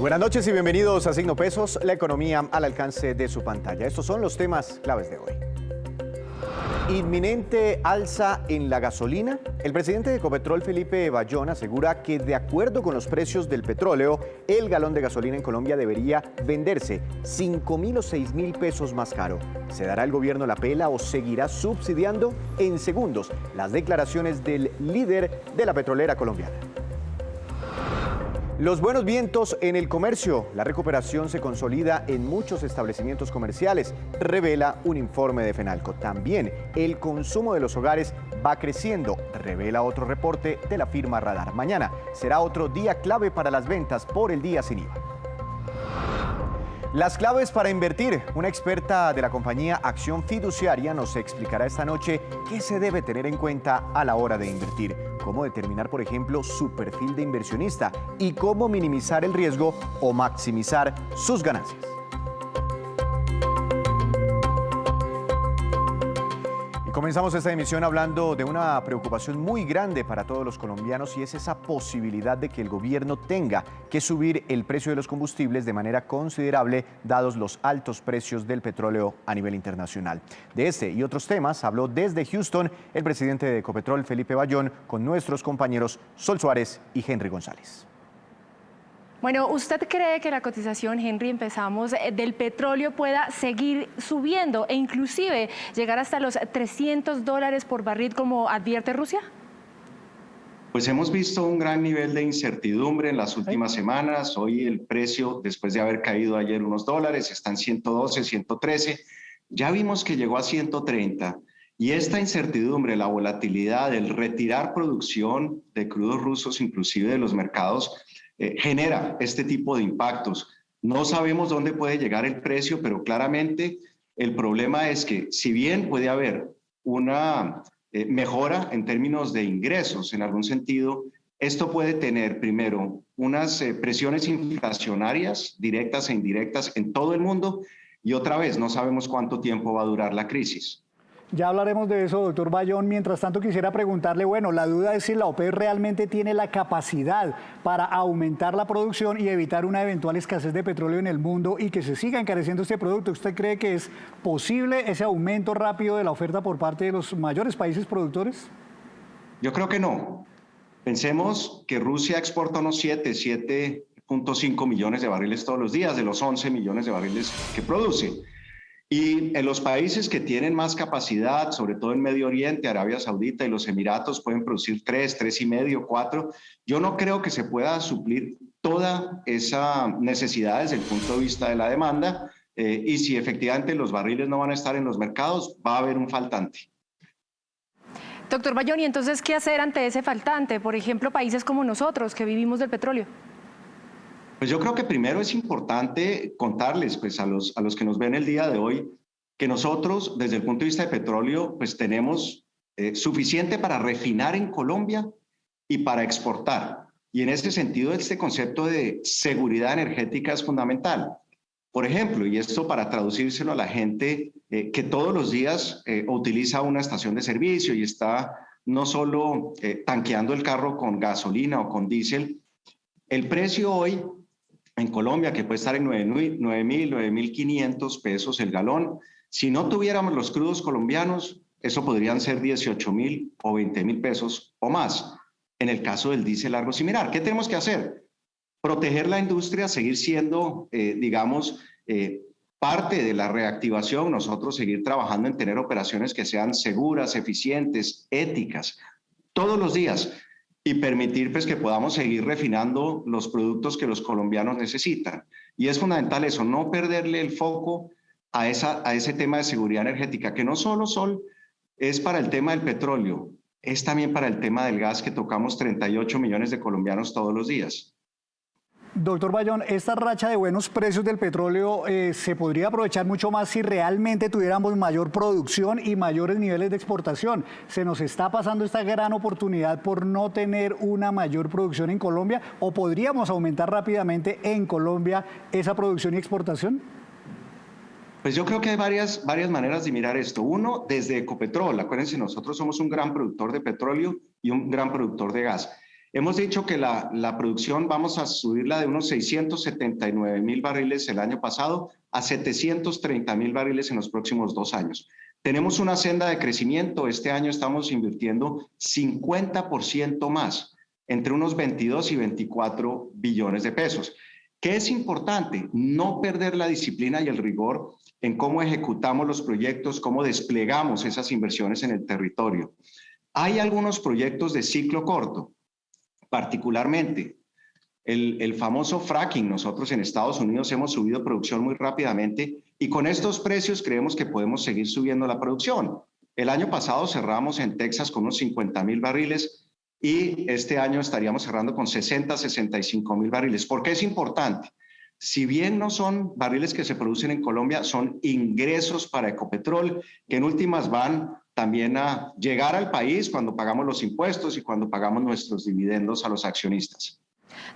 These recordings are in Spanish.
Muy buenas noches y bienvenidos a Signo Pesos, la economía al alcance de su pantalla. Estos son los temas claves de hoy. Inminente alza en la gasolina. El presidente de Ecopetrol, Felipe Bayón, asegura que de acuerdo con los precios del petróleo, el galón de gasolina en Colombia debería venderse 5.000 o 6.000 pesos más caro. ¿Se dará el gobierno la pela o seguirá subsidiando? En segundos, las declaraciones del líder de la petrolera colombiana. Los buenos vientos en el comercio. La recuperación se consolida en muchos establecimientos comerciales, revela un informe de Fenalco. También el consumo de los hogares va creciendo, revela otro reporte de la firma Radar. Mañana será otro día clave para las ventas por el día sin IVA. Las claves para invertir. Una experta de la compañía Acción Fiduciaria nos explicará esta noche qué se debe tener en cuenta a la hora de invertir. Cómo determinar, por ejemplo, su perfil de inversionista y cómo minimizar el riesgo o maximizar sus ganancias. Comenzamos esta emisión hablando de una preocupación muy grande para todos los colombianos y es esa posibilidad de que el gobierno tenga que subir el precio de los combustibles de manera considerable dados los altos precios del petróleo a nivel internacional. De este y otros temas habló desde Houston el presidente de Ecopetrol, Felipe Bayón, con nuestros compañeros Sol Suárez y Henry González. Bueno, ¿usted cree que la cotización, Henry, empezamos, del petróleo pueda seguir subiendo e inclusive llegar hasta los $300 por barril como advierte Rusia? Pues hemos visto un gran nivel de incertidumbre en las últimas semanas. Hoy el precio, después de haber caído ayer unos dólares, está en 112, 113. Ya vimos que llegó a 130. Y esta incertidumbre, la volatilidad, el retirar producción de crudos rusos, inclusive de los mercados, genera este tipo de impactos. No sabemos dónde puede llegar el precio, pero claramente el problema es que si bien puede haber una mejora en términos de ingresos en algún sentido, esto puede tener primero unas presiones inflacionarias directas e indirectas en todo el mundo y otra vez no sabemos cuánto tiempo va a durar la crisis. Ya hablaremos de eso, doctor Bayón. Mientras tanto, quisiera preguntarle, bueno, la duda es si la OPEP realmente tiene la capacidad para aumentar la producción y evitar una eventual escasez de petróleo en el mundo y que se siga encareciendo este producto. ¿Usted cree que es posible ese aumento rápido de la oferta por parte de los mayores países productores? Yo creo que no. Pensemos que Rusia exporta unos 7.5 millones de barriles todos los días de los 11 millones de barriles que produce. Y en los países que tienen más capacidad, sobre todo en Medio Oriente, Arabia Saudita y los Emiratos, pueden producir 3.5, 4. Yo no creo que se pueda suplir toda esa necesidad desde el punto de vista de la demanda. Y si efectivamente los barriles no van a estar en los mercados, va a haber un faltante. Doctor Bayón, ¿y entonces qué hacer ante ese faltante? Por ejemplo, países como nosotros, que vivimos del petróleo. Pues yo creo que primero es importante contarles pues, a los que nos ven el día de hoy que nosotros, desde el punto de vista de petróleo, pues tenemos suficiente para refinar en Colombia y para exportar. Y en ese sentido, este concepto de seguridad energética es fundamental. Por ejemplo, y esto para traducírselo a la gente que todos los días utiliza una estación de servicio y está no solo tanqueando el carro con gasolina o con diésel, el precio hoy en Colombia, que puede estar en 9.000, 9.500 pesos el galón. Si no tuviéramos los crudos colombianos, eso podrían ser 18.000 o 20.000 pesos o más. En el caso del diésel algo similar. ¿Qué tenemos que hacer? Proteger la industria, seguir siendo, parte de la reactivación, nosotros seguir trabajando en tener operaciones que sean seguras, eficientes, éticas, todos los días. Y permitir pues, que podamos seguir refinando los productos que los colombianos necesitan. Y es fundamental eso, no perderle el foco a ese tema de seguridad energética, que no solo es para el tema del petróleo, es también para el tema del gas que tocamos 38 millones de colombianos todos los días. Doctor Bayón, esta racha de buenos precios del petróleo se podría aprovechar mucho más si realmente tuviéramos mayor producción y mayores niveles de exportación. ¿Se nos está pasando esta gran oportunidad por no tener una mayor producción en Colombia o podríamos aumentar rápidamente en Colombia esa producción y exportación? Pues yo creo que hay varias maneras de mirar esto. Uno, desde Ecopetrol. Acuérdense, nosotros somos un gran productor de petróleo y un gran productor de gas. Hemos dicho que la producción vamos a subirla de unos 679.000 barriles el año pasado a 730.000 barriles en los próximos 2 años. Tenemos una senda de crecimiento. Este año estamos invirtiendo 50% más, entre unos 22 y 24 billones de pesos. ¿Qué es importante? No perder la disciplina y el rigor en cómo ejecutamos los proyectos, cómo desplegamos esas inversiones en el territorio. Hay algunos proyectos de ciclo corto, particularmente el famoso fracking. Nosotros en Estados Unidos hemos subido producción muy rápidamente y con estos precios creemos que podemos seguir subiendo la producción. El año pasado cerramos en Texas con unos 50.000 barriles y este año estaríamos cerrando con 65.000 barriles. ¿Por qué es importante? Si bien no son barriles que se producen en Colombia, son ingresos para Ecopetrol que en últimas van también a llegar al país cuando pagamos los impuestos y cuando pagamos nuestros dividendos a los accionistas.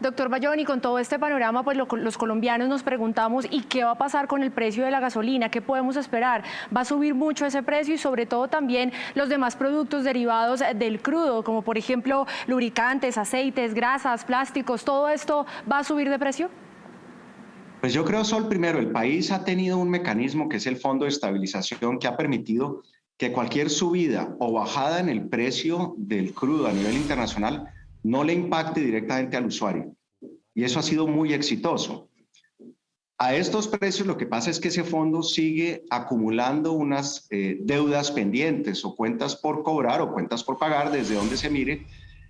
Doctor Bayón, y con todo este panorama, pues los colombianos nos preguntamos, ¿y qué va a pasar con el precio de la gasolina? ¿Qué podemos esperar? ¿Va a subir mucho ese precio y sobre todo también los demás productos derivados del crudo, como por ejemplo lubricantes, aceites, grasas, plásticos? ¿Todo esto va a subir de precio? Pues yo creo, Sol, primero, el país ha tenido un mecanismo que es el Fondo de Estabilización que ha permitido que cualquier subida o bajada en el precio del crudo a nivel internacional no le impacte directamente al usuario. Y eso ha sido muy exitoso. A estos precios lo que pasa es que ese fondo sigue acumulando unas deudas pendientes o cuentas por cobrar o cuentas por pagar desde donde se mire.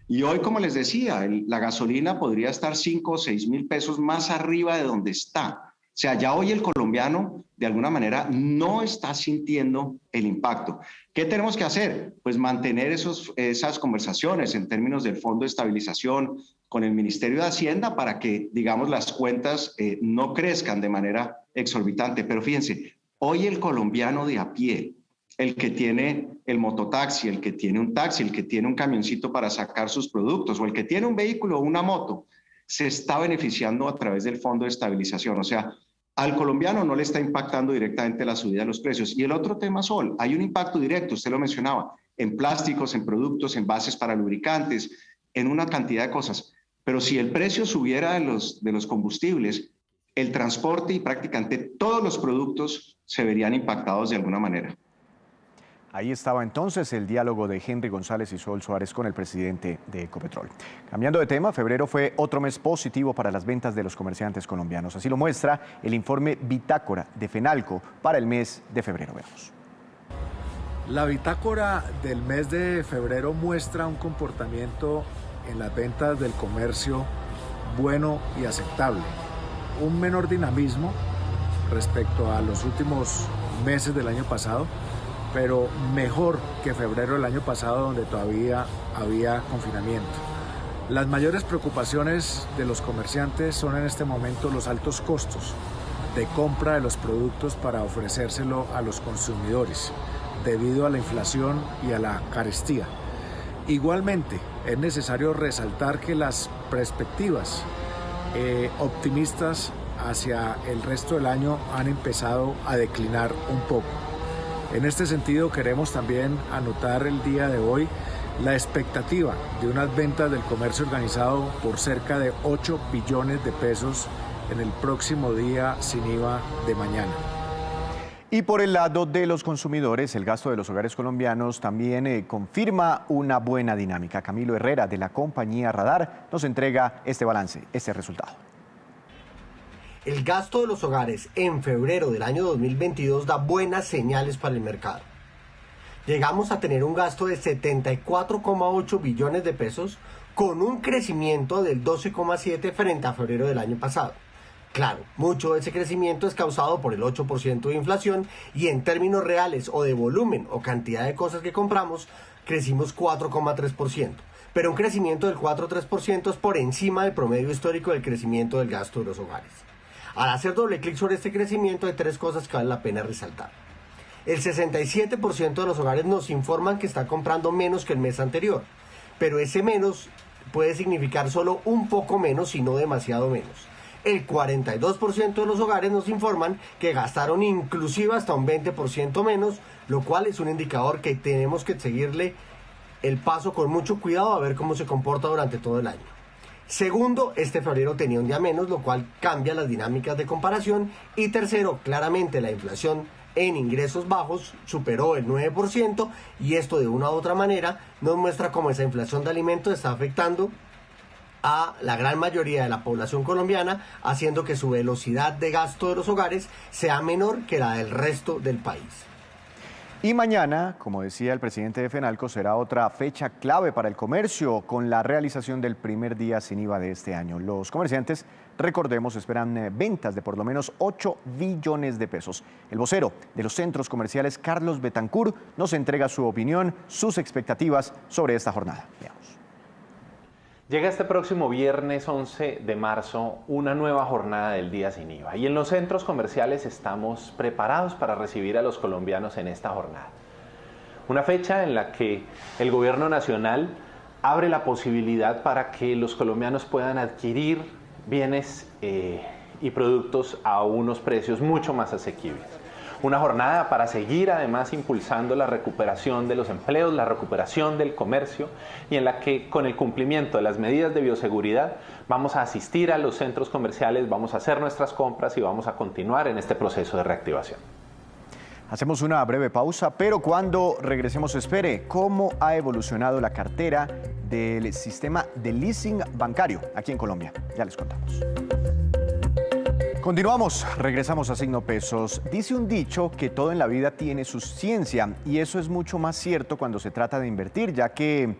Y hoy, como les decía, la gasolina podría estar 5 o 6 mil pesos más arriba de donde está. O sea, ya hoy el colombiano, de alguna manera, no está sintiendo el impacto. ¿Qué tenemos que hacer? Pues mantener esas conversaciones en términos del Fondo de Estabilización con el Ministerio de Hacienda para que, digamos, las cuentas no crezcan de manera exorbitante. Pero fíjense, hoy el colombiano de a pie, el que tiene el mototaxi, el que tiene un taxi, el que tiene un camioncito para sacar sus productos o el que tiene un vehículo o una moto, se está beneficiando a través del Fondo de Estabilización. O sea, al colombiano no le está impactando directamente la subida de los precios. Y el otro tema, Sol, hay un impacto directo, usted lo mencionaba, en plásticos, en productos, en bases para lubricantes, en una cantidad de cosas. Pero si el precio subiera de los combustibles, el transporte y prácticamente todos los productos se verían impactados de alguna manera. Ahí estaba entonces el diálogo de Henry González y Sol Suárez con el presidente de Ecopetrol. Cambiando de tema, febrero fue otro mes positivo para las ventas de los comerciantes colombianos. Así lo muestra el informe Bitácora de Fenalco para el mes de febrero. Veamos. La bitácora del mes de febrero muestra un comportamiento en las ventas del comercio bueno y aceptable. Un menor dinamismo respecto a los últimos meses del año pasado, pero mejor que febrero del año pasado, donde todavía había confinamiento. Las mayores preocupaciones de los comerciantes son en este momento los altos costos de compra de los productos para ofrecérselo a los consumidores, debido a la inflación y a la carestía. Igualmente, es necesario resaltar que las perspectivas optimistas hacia el resto del año han empezado a declinar un poco. En este sentido, queremos también anotar el día de hoy la expectativa de unas ventas del comercio organizado por cerca de 8 billones de pesos en el próximo día sin IVA de mañana. Y por el lado de los consumidores, el gasto de los hogares colombianos también confirma una buena dinámica. Camilo Herrera, de la compañía Radar, nos entrega este balance, este resultado. El gasto de los hogares en febrero del año 2022 da buenas señales para el mercado. Llegamos a tener un gasto de 74,8 billones de pesos con un crecimiento del 12,7% frente a febrero del año pasado. Claro, mucho de ese crecimiento es causado por el 8% de inflación y en términos reales o de volumen o cantidad de cosas que compramos, crecimos 4,3%. Pero un crecimiento del 4,3% es por encima del promedio histórico del crecimiento del gasto de los hogares. Al hacer doble clic sobre este crecimiento hay 3 cosas que vale la pena resaltar. El 67% de los hogares nos informan que está comprando menos que el mes anterior, pero ese menos puede significar solo un poco menos y no demasiado menos. El 42% de los hogares nos informan que gastaron inclusive hasta un 20% menos, lo cual es un indicador que tenemos que seguirle el paso con mucho cuidado a ver cómo se comporta durante todo el año. Segundo, este febrero tenía un día menos, lo cual cambia las dinámicas de comparación. Y tercero, claramente la inflación en ingresos bajos superó el 9% y esto de una u otra manera nos muestra cómo esa inflación de alimentos está afectando a la gran mayoría de la población colombiana, haciendo que su velocidad de gasto de los hogares sea menor que la del resto del país. Y mañana, como decía el presidente de FENALCO, será otra fecha clave para el comercio con la realización del primer día sin IVA de este año. Los comerciantes, recordemos, esperan ventas de por lo menos 8 billones de pesos. El vocero de los centros comerciales, Carlos Betancourt, nos entrega su opinión, sus expectativas sobre esta jornada. Veamos. Llega este próximo viernes 11 de marzo una nueva jornada del día sin IVA y en los centros comerciales estamos preparados para recibir a los colombianos en esta jornada. Una fecha en la que el gobierno nacional abre la posibilidad para que los colombianos puedan adquirir bienes y productos a unos precios mucho más asequibles. Una jornada para seguir además impulsando la recuperación de los empleos, la recuperación del comercio y en la que con el cumplimiento de las medidas de bioseguridad vamos a asistir a los centros comerciales, vamos a hacer nuestras compras y vamos a continuar en este proceso de reactivación. Hacemos una breve pausa, pero cuando regresemos espere cómo ha evolucionado la cartera del sistema de leasing bancario aquí en Colombia. Ya les contamos. Continuamos, regresamos a Signo Pesos. Dice un dicho que todo en la vida tiene su ciencia y eso es mucho más cierto cuando se trata de invertir, ya que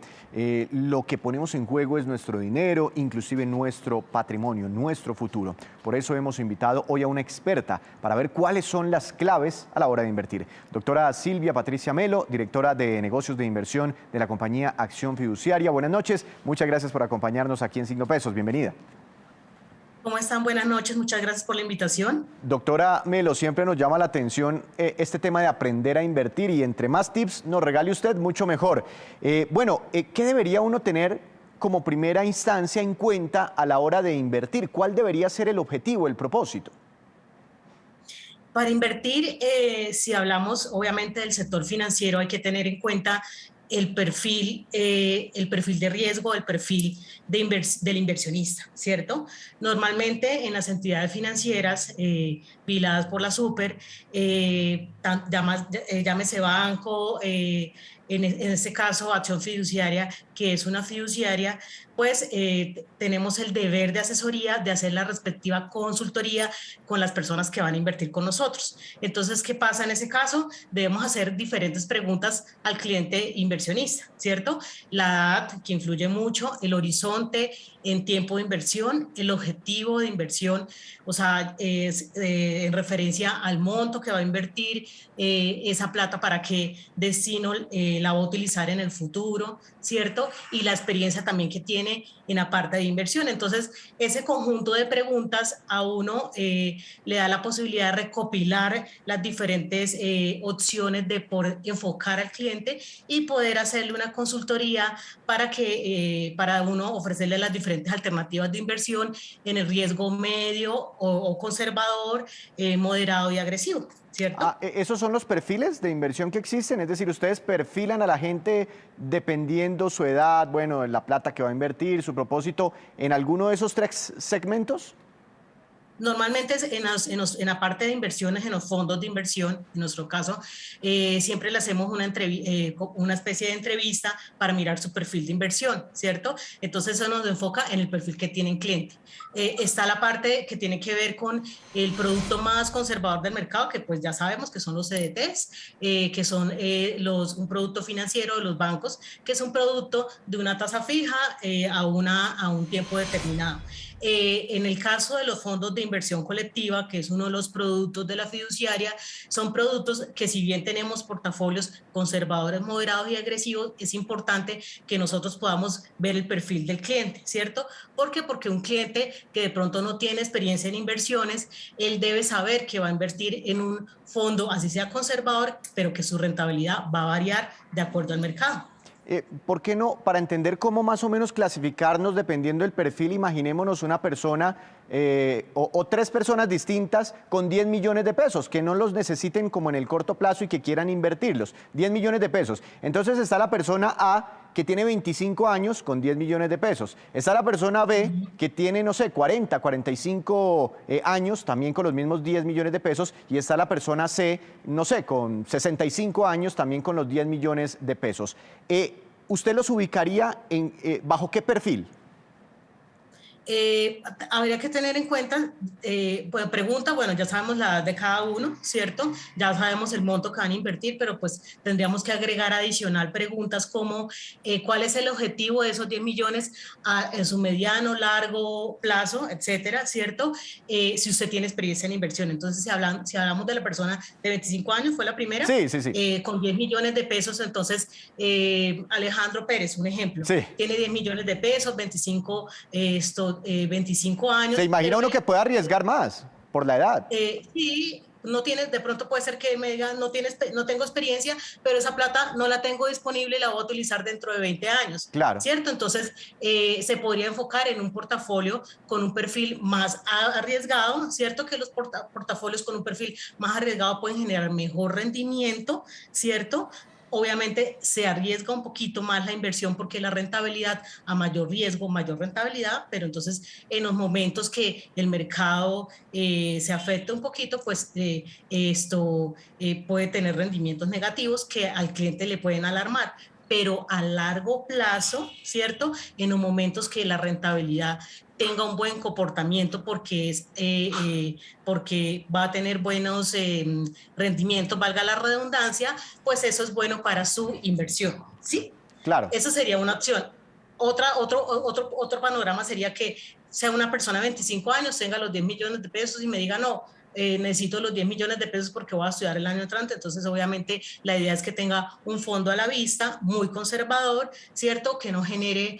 lo que ponemos en juego es nuestro dinero, inclusive nuestro patrimonio, nuestro futuro. Por eso hemos invitado hoy a una experta para ver cuáles son las claves a la hora de invertir. Doctora Silvia Patricia Melo, directora de negocios de inversión de la compañía Acción Fiduciaria. Buenas noches, muchas gracias por acompañarnos aquí en Signo Pesos. Bienvenida. ¿Cómo están? Buenas noches, muchas gracias por la invitación. Doctora Melo, siempre nos llama la atención este tema de aprender a invertir y entre más tips nos regale usted, mucho mejor. ¿Qué debería uno tener como primera instancia en cuenta a la hora de invertir? ¿Cuál debería ser el objetivo, el propósito? Para invertir, si hablamos obviamente del sector financiero, hay que tener en cuenta el perfil de riesgo, el perfil del inversionista, ¿cierto? Normalmente en las entidades financieras vigiladas por la Super, llámese banco, en este caso Acción Fiduciaria, que es una fiduciaria, pues tenemos el deber de asesoría, de hacer la respectiva consultoría con las personas que van a invertir con nosotros. Entonces, ¿qué pasa en ese caso? Debemos hacer diferentes preguntas al cliente inversionista, ¿cierto? La edad, que influye mucho, el horizonte en tiempo de inversión, el objetivo de inversión, o sea, en referencia al monto que va a invertir esa plata, para qué destino la va a utilizar en el futuro, ¿cierto? Y la experiencia también que tiene en la parte de inversión. Entonces, ese conjunto de preguntas a uno le da la posibilidad de recopilar las diferentes opciones de poder enfocar al cliente y poder hacerle una consultoría para uno ofrecerle las diferentes alternativas de inversión en el riesgo medio o conservador, moderado y agresivo, ¿cierto? ¿Esos son los perfiles de inversión que existen? Es decir, ustedes perfilan a la gente dependiendo su edad, bueno, la plata que va a invertir, su propósito, en alguno de esos tres segmentos. Normalmente en la parte de inversiones, en los fondos de inversión, en nuestro caso, siempre le hacemos una especie de entrevista para mirar su perfil de inversión, ¿cierto? Entonces eso nos enfoca en el perfil que tiene el cliente. Está la parte que tiene que ver con el producto más conservador del mercado, que pues ya sabemos que son los CDTs, que son un producto financiero de los bancos, que es un producto de una tasa fija a un tiempo determinado. En el caso de los fondos de inversión colectiva, que es uno de los productos de la fiduciaria, son productos que, si bien tenemos portafolios conservadores, moderados y agresivos, es importante que nosotros podamos ver el perfil del cliente, ¿cierto? ¿Por qué? Porque un cliente que de pronto no tiene experiencia en inversiones, él debe saber que va a invertir en un fondo, así sea conservador, pero que su rentabilidad va a variar de acuerdo al mercado. ¿Por qué no? Para entender cómo más o menos clasificarnos dependiendo del perfil, imaginémonos una persona o tres personas distintas con 10 millones de pesos, que no los necesiten como en el corto plazo y que quieran invertirlos. 10 millones de pesos. Entonces está la persona A que tiene 25 años con 10 millones de pesos. Está la persona B que tiene, no sé, 40, 45 años, también con los mismos 10 millones de pesos. Y está la persona C, no sé, con 65 años, también con los 10 millones de pesos. ¿Usted los ubicaría bajo qué perfil? Habría que tener en cuenta, pues pregunta, bueno, ya sabemos la edad de cada uno, ¿cierto? Ya sabemos el monto que van a invertir, pero pues tendríamos que agregar adicional preguntas como cuál es el objetivo de esos 10 millones en su mediano, largo plazo, etcétera, ¿cierto? Si usted tiene experiencia en inversión. Entonces, si hablamos de la persona de 25 años, fue la primera, sí, sí, sí. Con 10 millones de pesos, entonces Alejandro Pérez, un ejemplo, sí. Tiene 10 millones de pesos, 25 años. ¿Se imagina uno que pueda arriesgar más por la edad? Sí, no tienes, de pronto puede ser que me digan, no tengo experiencia, pero esa plata no la tengo disponible y la voy a utilizar dentro de 20 años. Claro. ¿Cierto? Entonces, se podría enfocar en un portafolio con un perfil más arriesgado, ¿cierto? Que los portafolios con un perfil más arriesgado pueden generar mejor rendimiento, ¿cierto? Obviamente se arriesga un poquito más la inversión porque la rentabilidad, a mayor riesgo, mayor rentabilidad, pero entonces en los momentos que el mercado se afecta un poquito, pues esto puede tener rendimientos negativos que al cliente le pueden alarmar. Pero a largo plazo, ¿cierto? En los momentos que la rentabilidad tenga un buen comportamiento porque va a tener buenos rendimientos, valga la redundancia, pues eso es bueno para su inversión, ¿sí? Claro. Esa sería una opción. Otro panorama sería que sea una persona de 25 años, tenga los 10 millones de pesos y me diga, no, necesito los 10 millones de pesos porque voy a estudiar el año entrante. Entonces, obviamente, la idea es que tenga un fondo a la vista, muy conservador, ¿cierto? Que no genere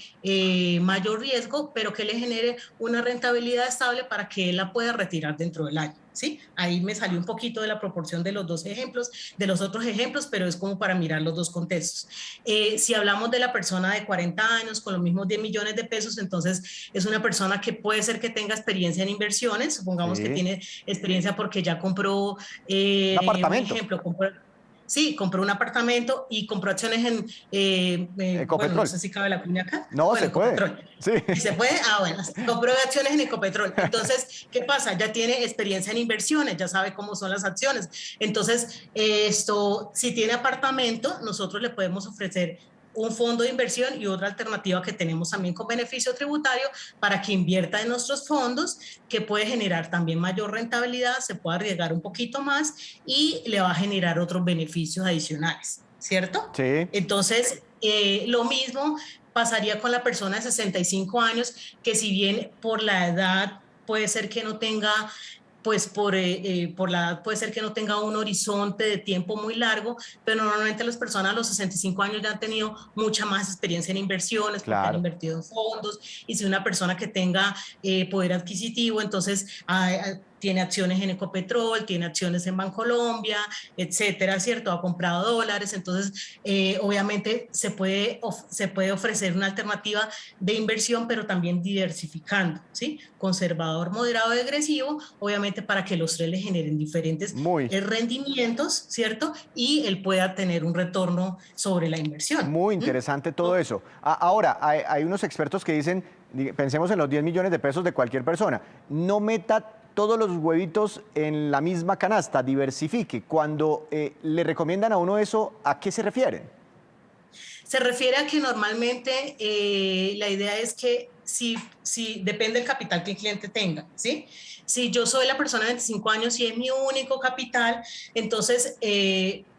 mayor riesgo, pero que le genere una rentabilidad estable para que él la pueda retirar dentro del año, ¿sí? Ahí me salió un poquito de la proporción de los dos ejemplos, de los otros ejemplos, pero es como para mirar los dos contextos. Si hablamos de la persona de 40 años con los mismos 10 millones de pesos, entonces es una persona que puede ser que tenga experiencia en inversiones, supongamos que tiene experiencia porque ya compró, un apartamento. Un ejemplo, compró un apartamento y compró acciones en Ecopetrol. bueno, no sé si cabe la cuña acá. No, bueno, se puede. Sí. ¿Se puede? Bueno, compró acciones en Ecopetrol. Entonces, ¿qué pasa? Ya tiene experiencia en inversiones, ya sabe cómo son las acciones. Entonces, si tiene apartamento, nosotros le podemos ofrecer un fondo de inversión y otra alternativa que tenemos también con beneficio tributario para que invierta en nuestros fondos, que puede generar también mayor rentabilidad, se puede arriesgar un poquito más y le va a generar otros beneficios adicionales, ¿cierto? Sí. Entonces, lo mismo pasaría con la persona de 65 años, que si bien por la edad puede ser que no tenga pues por la edad puede ser que no tenga un horizonte de tiempo muy largo, pero normalmente las personas a los 65 años ya han tenido mucha más experiencia en inversiones, porque han invertido en fondos, y si una persona que tenga poder adquisitivo, entonces tiene acciones en Ecopetrol, tiene acciones en Bancolombia, etcétera, ¿cierto? Ha comprado dólares, entonces obviamente se puede ofrecer una alternativa de inversión, pero también diversificando, ¿sí? Conservador, moderado y agresivo, obviamente para que los tres le generen diferentes rendimientos, ¿cierto? Y él pueda tener un retorno sobre la inversión. Muy interesante todo eso. Ahora, hay unos expertos que dicen, pensemos en los 10 millones de pesos de cualquier persona, no meta todos los huevitos en la misma canasta, diversifique. Cuando le recomiendan a uno eso, ¿a qué se refieren? Se refiere a que normalmente la idea es que si depende del capital que el cliente tenga, ¿sí? Si yo soy la persona de 25 años y es mi único capital, entonces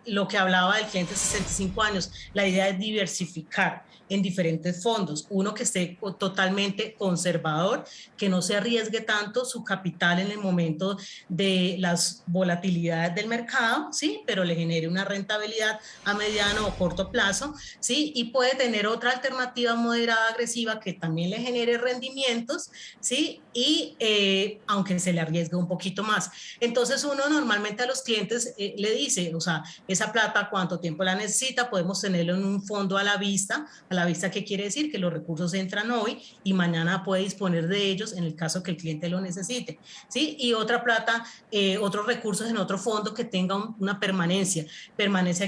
lo que hablaba del cliente de 65 años, la idea es diversificar en diferentes fondos, uno que esté totalmente conservador, que no se arriesgue tanto su capital en el momento de las volatilidades del mercado, ¿sí? Pero le genere una rentabilidad a mediano o corto plazo, ¿sí? Y puede tener otra alternativa moderada, agresiva, que también le genere rendimientos, ¿sí? Y aunque se le arriesgue un poquito más. Entonces uno normalmente a los clientes le dice, o sea, esa plata, cuánto tiempo la necesita, podemos tenerlo en un fondo a la vista. ¿A la vista qué quiere decir? Que los recursos entran hoy y mañana puede disponer de ellos en el caso que el cliente lo necesite, ¿sí? Y otra plata, otros recursos en otro fondo que tenga una permanencia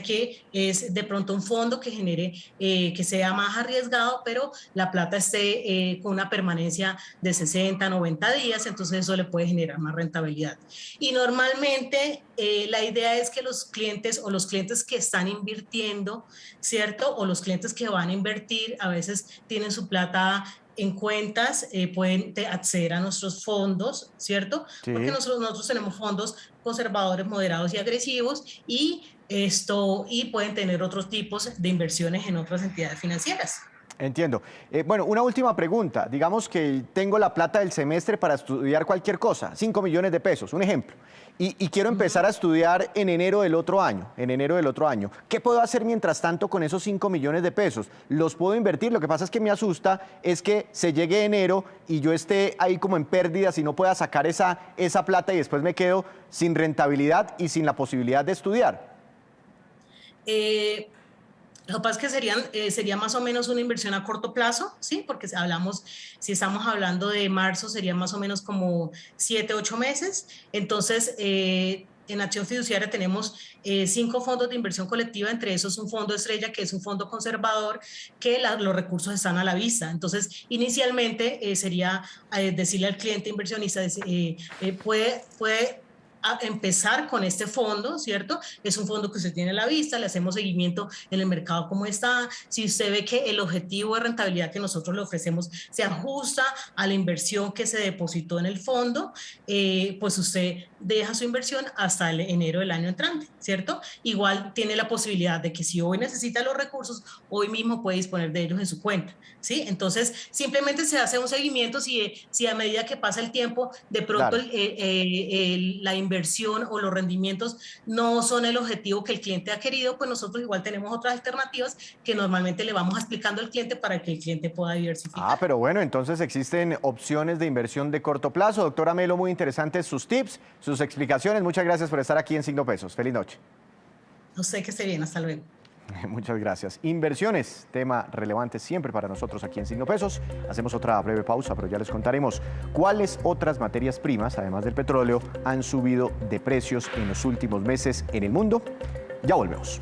que es de pronto un fondo que genere, que sea más arriesgado, pero la plata esté con una permanencia de 60, 90 días, entonces eso le puede generar más rentabilidad. Y normalmente la idea es que los clientes o los clientes que están invirtiendo, ¿cierto? O los clientes que van a invertir, a veces tienen su plata en cuentas, pueden acceder a nuestros fondos, ¿cierto? Sí. Porque nosotros tenemos fondos conservadores, moderados y agresivos y pueden tener otros tipos de inversiones en otras entidades financieras. Entiendo. Bueno, una última pregunta. Digamos que tengo la plata del semestre para estudiar cualquier cosa, 5 millones de pesos, un ejemplo, y quiero empezar a estudiar en enero del otro año, ¿Qué puedo hacer mientras tanto con esos 5 millones de pesos? ¿Los puedo invertir? Lo que pasa es que me asusta es que se llegue enero y yo esté ahí como en pérdidas y no pueda sacar esa plata y después me quedo sin rentabilidad y sin la posibilidad de estudiar. Lo que pasa es que sería más o menos una inversión a corto plazo, ¿sí? Porque si estamos hablando de marzo, sería más o menos como 7, 8 meses. Entonces, en Acción Fiduciaria tenemos 5 fondos de inversión colectiva, entre esos un fondo estrella, que es un fondo conservador, que los recursos están a la vista. Entonces, inicialmente sería decirle al cliente inversionista, puede empezar con este fondo, ¿cierto? Es un fondo que usted tiene a la vista, le hacemos seguimiento en el mercado cómo está. Si usted ve que el objetivo de rentabilidad que nosotros le ofrecemos se ajusta a la inversión que se depositó en el fondo, pues usted deja su inversión hasta el enero del año entrante, ¿cierto? Igual tiene la posibilidad de que si hoy necesita los recursos, hoy mismo puede disponer de ellos en su cuenta, ¿sí? Entonces, simplemente se hace un seguimiento si a medida que pasa el tiempo, de pronto claro, la inversión o los rendimientos no son el objetivo que el cliente ha querido, pues nosotros igual tenemos otras alternativas que normalmente le vamos explicando al cliente para que el cliente pueda diversificar. Ah, pero bueno, entonces existen opciones de inversión de corto plazo. Doctora Melo, muy interesantes sus tips, sus explicaciones. Muchas gracias por estar aquí en Signo Pesos. Feliz noche. No sé, que esté bien. Hasta luego. Muchas gracias. Inversiones, tema relevante siempre para nosotros aquí en Signo Pesos. Hacemos otra breve pausa, pero ya les contaremos cuáles otras materias primas, además del petróleo, han subido de precios en los últimos meses en el mundo. Ya volvemos.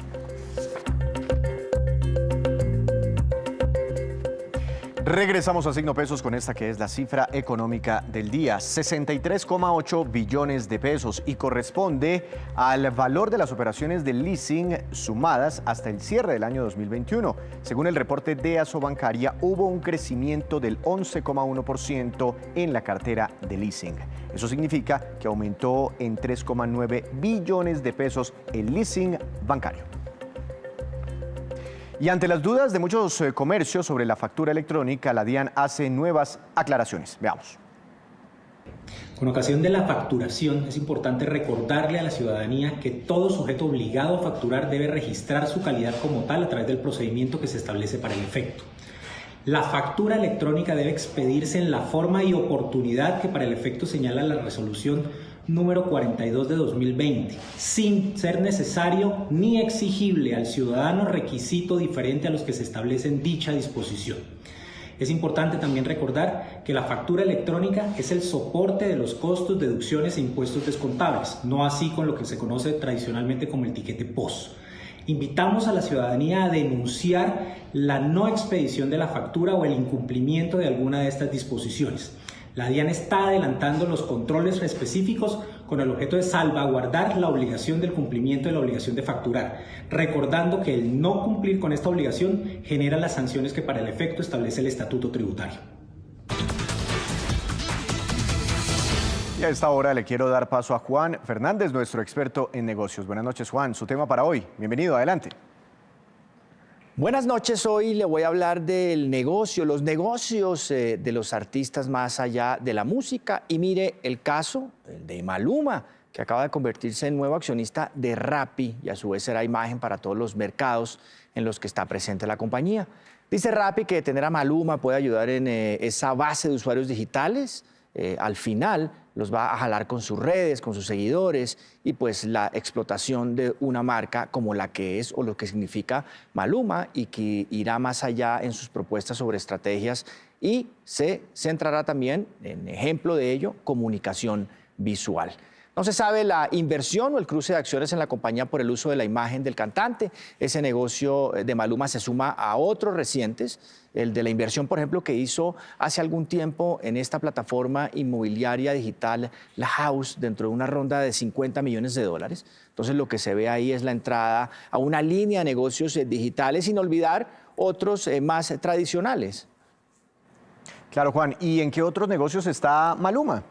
Regresamos a Signo Pesos con esta que es la cifra económica del día, 63,8 billones de pesos, y corresponde al valor de las operaciones de leasing sumadas hasta el cierre del año 2021. Según el reporte de Asobancaria, hubo un crecimiento del 11,1% en la cartera de leasing. Eso significa que aumentó en 3,9 billones de pesos el leasing bancario. Y ante las dudas de muchos comercios sobre la factura electrónica, la DIAN hace nuevas aclaraciones. Veamos. Con ocasión de la facturación, es importante recordarle a la ciudadanía que todo sujeto obligado a facturar debe registrar su calidad como tal a través del procedimiento que se establece para el efecto. La factura electrónica debe expedirse en la forma y oportunidad que para el efecto señala la resolución número 42 de 2020, sin ser necesario ni exigible al ciudadano requisito diferente a los que se establece en dicha disposición. Es importante también recordar que la factura electrónica es el soporte de los costos, deducciones e impuestos descontables, no así con lo que se conoce tradicionalmente como el tiquete POS. Invitamos a la ciudadanía a denunciar la no expedición de la factura o el incumplimiento de alguna de estas disposiciones. La DIAN está adelantando los controles específicos con el objeto de salvaguardar la obligación del cumplimiento de la obligación de facturar, recordando que el no cumplir con esta obligación genera las sanciones que para el efecto establece el Estatuto Tributario. Y a esta hora le quiero dar paso a Juan Fernández, nuestro experto en negocios. Buenas noches, Juan. Su tema para hoy. Bienvenido, adelante. Buenas noches, hoy le voy a hablar del negocio, los negocios de los artistas más allá de la música. Y mire el caso de Maluma, que acaba de convertirse en nuevo accionista de Rappi y a su vez será imagen para todos los mercados en los que está presente la compañía. Dice Rappi que tener a Maluma puede ayudar en esa base de usuarios digitales al final los va a jalar con sus redes, con sus seguidores y pues la explotación de una marca como la que es o lo que significa Maluma y que irá más allá en sus propuestas sobre estrategias y se centrará también, en ejemplo de ello, comunicación visual. No se sabe la inversión o el cruce de acciones en la compañía por el uso de la imagen del cantante. Ese negocio de Maluma se suma a otros recientes, el de la inversión, por ejemplo, que hizo hace algún tiempo en esta plataforma inmobiliaria digital, La House, dentro de una ronda de 50 millones de dólares. Entonces, lo que se ve ahí es la entrada a una línea de negocios digitales, sin olvidar otros más tradicionales. Claro, Juan. ¿Y en qué otros negocios está Maluma?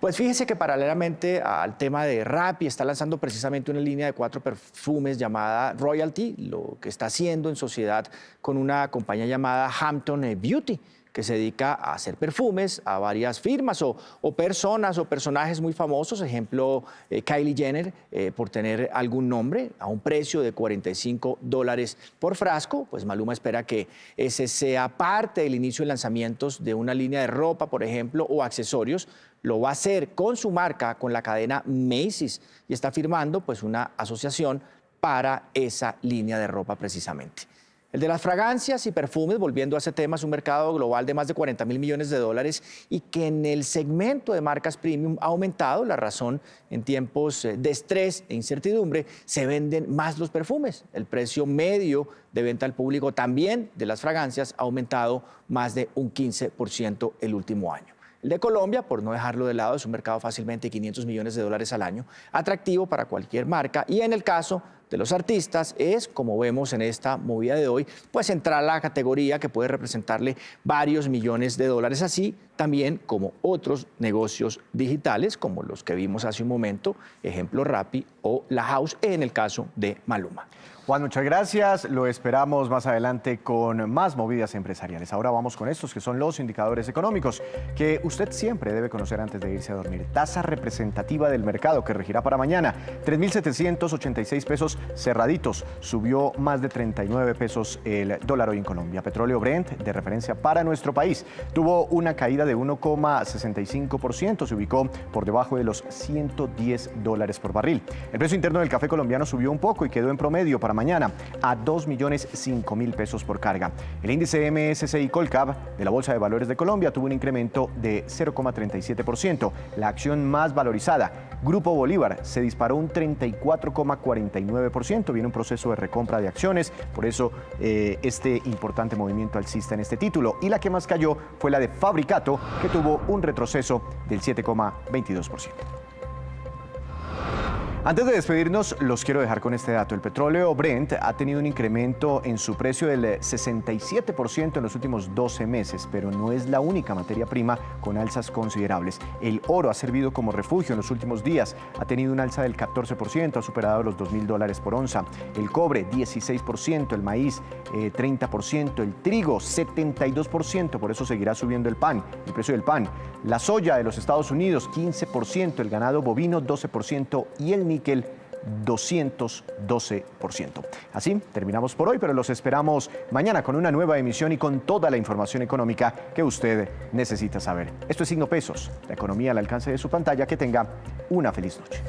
Pues fíjese que paralelamente al tema de Rappi está lanzando precisamente una línea de 4 perfumes llamada Royalty, lo que está haciendo en sociedad con una compañía llamada Hampton Beauty, que se dedica a hacer perfumes a varias firmas o personas o personajes muy famosos, ejemplo Kylie Jenner, por tener algún nombre, a un precio de $45 por frasco. Pues Maluma espera que ese sea parte del inicio de lanzamientos de una línea de ropa, por ejemplo, o accesorios. Lo va a hacer con su marca, con la cadena Macy's, y está firmando pues una asociación para esa línea de ropa precisamente. El de las fragancias y perfumes, volviendo a ese tema, es un mercado global de más de 40.000 millones de dólares y que en el segmento de marcas premium ha aumentado. La razón, en tiempos de estrés e incertidumbre, se venden más los perfumes. El precio medio de venta al público también de las fragancias ha aumentado más de un 15% el último año. El de Colombia, por no dejarlo de lado, es un mercado fácilmente de 500 millones de dólares al año, atractivo para cualquier marca, y en el caso de los artistas es, como vemos en esta movida de hoy, pues entrar a la categoría que puede representarle varios millones de dólares, así también como otros negocios digitales, como los que vimos hace un momento, ejemplo Rappi o La House, en el caso de Maluma. Juan, muchas gracias. Lo esperamos más adelante con más movidas empresariales. Ahora vamos con estos que son los indicadores económicos que usted siempre debe conocer antes de irse a dormir. Tasa representativa del mercado que regirá para mañana. 3.786 pesos cerraditos. Subió más de 39 pesos el dólar hoy en Colombia. Petróleo Brent, de referencia para nuestro país, tuvo una caída de 1,65%. Se ubicó por debajo de los $110 por barril. El precio interno del café colombiano subió un poco y quedó en promedio para mañana a 2.005.000 pesos por carga. El índice MSCI Colcap de la Bolsa de Valores de Colombia tuvo un incremento de 0,37%. La acción más valorizada, Grupo Bolívar, se disparó un 34,49%. Viene un proceso de recompra de acciones, por eso este importante movimiento alcista en este título. Y la que más cayó fue la de Fabricato, que tuvo un retroceso del 7,22%. Antes de despedirnos, los quiero dejar con este dato. El petróleo Brent ha tenido un incremento en su precio del 67% en los últimos 12 meses, pero no es la única materia prima con alzas considerables. El oro ha servido como refugio en los últimos días. Ha tenido un alza del 14%, ha superado los $2.000 por onza. El cobre, 16%, el maíz, 30%, el trigo, 72%, por eso seguirá subiendo el precio del pan. La soya de los Estados Unidos, 15%, el ganado bovino, 12% y el níquel 212%. Así terminamos por hoy, pero los esperamos mañana con una nueva emisión y con toda la información económica que usted necesita saber. Esto es Signo Pesos, la economía al alcance de su pantalla. Que tenga una feliz noche.